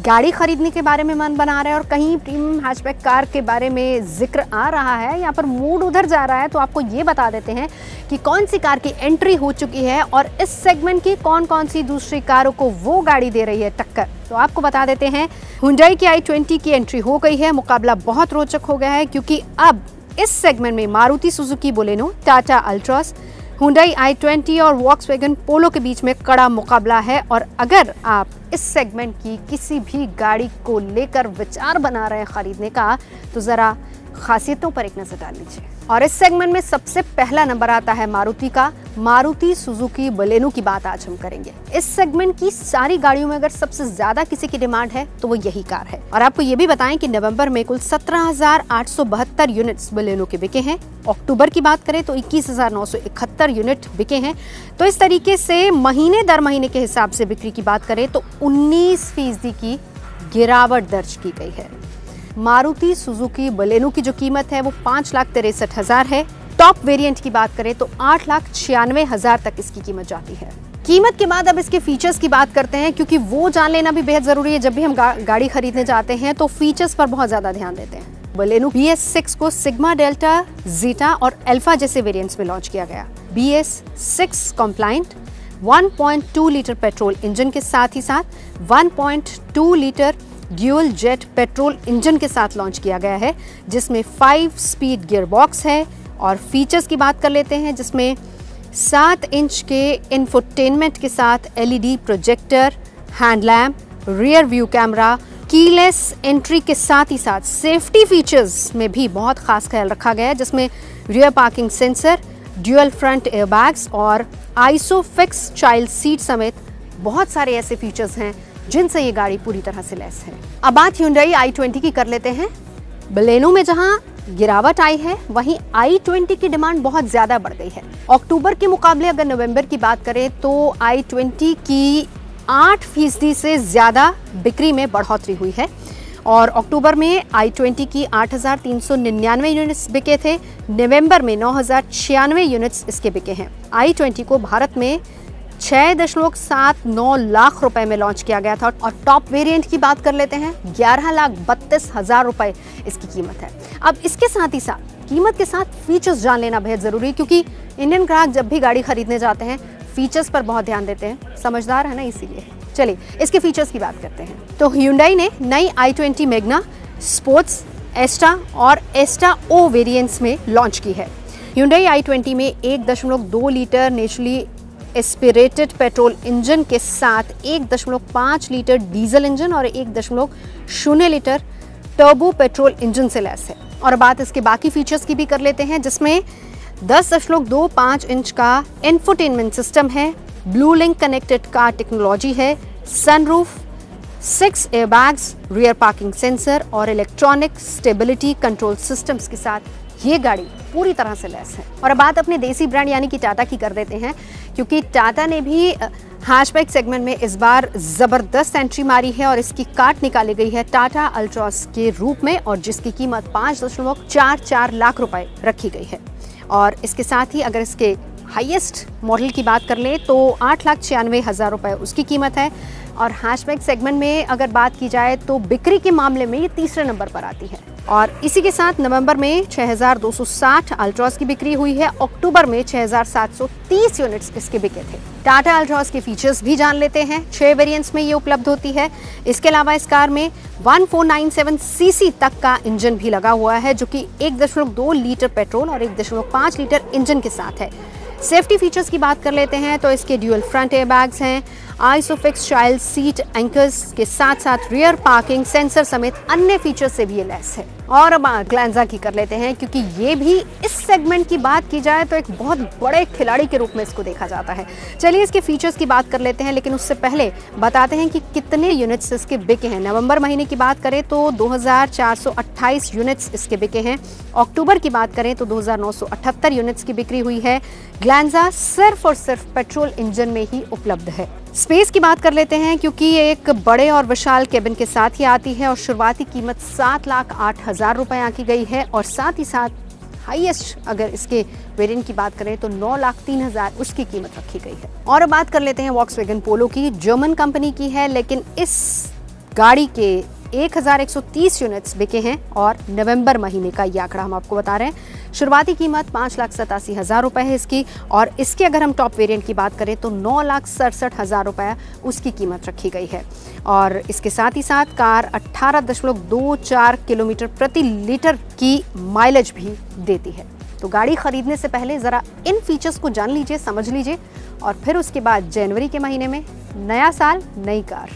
गाड़ी खरीदने के बारे में मन बना रहे हैं और कहीं प्रीमियम हैचबैक कार के बारे में जिक्र आ रहा है, यहाँ पर मूड उधर जा रहा है, तो आपको ये बता देते हैं कि कौन सी कार की एंट्री हो चुकी है और इस सेगमेंट की कौन कौन सी दूसरी कारों को वो गाड़ी दे रही है टक्कर। तो आपको बता देते हैं Hyundai की i20 की एंट्री हो गई है। मुकाबला बहुत रोचक हो गया है क्योंकि अब इस सेगमेंट में Maruti Suzuki Baleno, Tata Altroz, Hyundai i20 और Volkswagen पोलो के बीच में कड़ा मुकाबला है। और अगर आप इस सेगमेंट की किसी भी गाड़ी को लेकर विचार बना रहे हैं खरीदने का, तो ज़रा खासियतों पर एक नज़र डाल लीजिए। और इस सेगमेंट में सबसे पहला नंबर आता है मारुति का। मारुति सुजुकी बलेनो की बात आज हम करेंगे। इस सेगमेंट की सारी गाड़ियों में अगर सबसे ज्यादा किसी की डिमांड है तो वो यही कार है। और आपको ये भी बताएं कि नवंबर में कुल 17,872 यूनिट्स बलेनो के बिके हैं। अक्टूबर की बात करें तो 21,971 यूनिट बिके हैं। तो इस तरीके से महीने दर महीने के हिसाब से बिक्री की बात करें तो 19% की गिरावट दर्ज की गई है। मारुति सुजुकी बलेनो की जो कीमत है वो 5,63,000 है। टॉप वेरिएंट की बात करें तो 8,96,000 तक इसकी कीमत जाती है। कीमत के बाद अब इसके फीचर्स की बात करते हैं, क्योंकि वो जान लेना भी बेहद जरूरी है। जब भी हम गाड़ी खरीदने जाते हैं तो फीचर्स पर बहुत ज्यादा ध्यान देते हैं। बलेनो BS6 को सिग्मा, डेल्टा, जीटा और अल्फा जैसे वेरिएंट्स में लॉन्च किया गया। BS6 compliant 1.2 litre petrol engine के साथ ही साथ 1.2 litre dual jet petrol engine के साथ लॉन्च किया गया है, जिसमें 5 स्पीड गियर बॉक्स है। और फीचर्स की बात कर लेते हैं, जिसमें 7 इंच के इंफोटेनमेंट के साथ LED projector, hand lamp, rear view camera, keyless entry के साथ ही साथ सेफ्टी फीचर्स में भी बहुत खास ख्याल रखा गया है, जिसमें rear parking sensor, dual front airbags और आइसोफिक्स चाइल्ड सीट समेत बहुत सारे ऐसे फीचर्स हैं जिनसे ये गाड़ी पूरी तरह से लैस है। अब बात Hyundai i20 की कर लेते हैं। बलेनो में जहां गिरावट आई है, वहीं i20 की डिमांड बहुत ज्यादा बढ़ गई है। अक्टूबर के मुकाबले अगर नवंबर की बात करें तो i20 की 8% से ज्यादा बिक्री में बढ़ोतरी हुई है। और अक्टूबर में i20 की 8,399 यूनिट्स बिके थे। नवंबर में 9,096 यूनिट्स इसके बिके हैं। i20 को भारत में 6.79 लाख रुपए में लॉन्च किया गया था। और टॉप वेरिएंट की बात कर लेते हैं, 11,32,000 रुपए इसकी कीमत है। अब इसके साथ ही साथ कीमत के साथ फीचर्स जान लेना बेहद जरूरी है, क्योंकि इंडियन ग्राहक जब भी गाड़ी खरीदने जाते हैं फीचर्स पर बहुत ध्यान देते हैं। समझदार है ना, इसीलिए। चलिए इसके फीचर्स की बात करते हैं। तो Hyundai ने नई i20 मैग्ना, स्पोर्ट्स, एस्टा और एस्टा ओ वेरिएंट्स में लॉन्च की है। Hyundai i20 में 1.2 litre naturally aspirated petrol engine के साथ 1.5 लीटर डीजल इंजन और 1.0 लीटर टर्बो पेट्रोल इंजन से लैस है। और बात इसके बाकी फीचर्स की भी कर लेते हैं, जिसमें 10.25 इंच का इंफोटेनमेंट सिस्टम है, Blue Link connected car technology है, sunroof, 6 airbags, rear parking sensor और इलेक्ट्रॉनिक स्टेबिलिटी कंट्रोल सिस्टम्स के साथ ये गाड़ी पूरी तरह से लैस है। और अब बात अपने देसी ब्रांड यानी कि टाटा की कर देते हैं, क्योंकि टाटा ने भी हैचबैक सेगमेंट में इस बार जबरदस्त एंट्री मारी है और इसकी काट निकाली गई है टाटा अल्ट्रॉस के रूप में, और जिसकी कीमत 5.44 लाख रुपए रखी गई है। और इसके साथ ही अगर इसके हाईएस्ट मॉडल की बात कर ले तो 8,96,000 रुपए उसकी कीमत है। और हैचबैक सेगमेंट में अगर बात की जाए तो बिक्री के मामले में ये तीसरे नंबर पर आती है। और इसी के साथ नवंबर में 6,260 अल्ट्रॉस की बिक्री हुई है। अक्टूबर में 6,730 यूनिट्स इसके बिके थे। टाटा अल्ट्रॉस के फीचर्स भी जान लेते हैं। 6 वेरिएंट्स में ये उपलब्ध होती है। इसके अलावा इस कार में 1497 सीसी तक का इंजन भी लगा हुआ है, जो कि 1.2 लीटर पेट्रोल और 1.5 लीटर इंजन के साथ है। सेफ्टी फीचर्स की बात कर लेते हैं तो इसके ड्यूअल फ्रंट एयरबैग्स हैं, आइसोफिक्स चाइल्ड सीट एंकर्स के साथ साथ रियर पार्किंग सेंसर समेत अन्य फीचर्स से भी ये लैस है। और अब ग्लैंजा की कर लेते हैं, क्योंकि ये भी इस सेगमेंट की बात की जाए तो एक बहुत बड़े खिलाड़ी के रूप में इसको देखा जाता है। चलिए इसके फीचर्स की बात कर लेते हैं, लेकिन उससे पहले बताते हैं कि कितने यूनिट्स इसके बिके हैं। नवंबर महीने की बात करें तो 2,428 यूनिट्स इसके बिके हैं। अक्टूबर की बात करें तो 2,978 यूनिट्स की बिक्री हुई है। ग्लैंजा सिर्फ और सिर्फ पेट्रोल इंजन में ही उपलब्ध है। स्पेस की बात कर लेते हैं, क्योंकि ये एक बड़े और विशाल केबिन के साथ ही आती है और शुरुआती कीमत 7,08,000 रुपए आंकी गई है। और साथ ही साथ हाईएस्ट अगर इसके वेरिएंट की बात करें तो 9,03,000 उसकी कीमत रखी गई है। और अब बात कर लेते हैं वॉक्सवैगन पोलो की। जर्मन कंपनी की है, लेकिन इस गाड़ी के 1130 यूनिट्स बिके हैं और नवंबर महीने का ये आंकड़ा हम आपको बता रहे हैं। शुरुआती कीमत 5,87,000 रुपये है इसकी, और इसके अगर हम टॉप वेरिएंट की बात करें तो 9,67,000 रुपये उसकी कीमत रखी गई है। और इसके साथ ही साथ कार 18.24 किलोमीटर प्रति लीटर की माइलेज भी देती है। तो गाड़ी खरीदने से पहले ज़रा इन फीचर्स को जान लीजिए, समझ लीजिए, और फिर उसके बाद जनवरी के महीने में नया साल नई कार।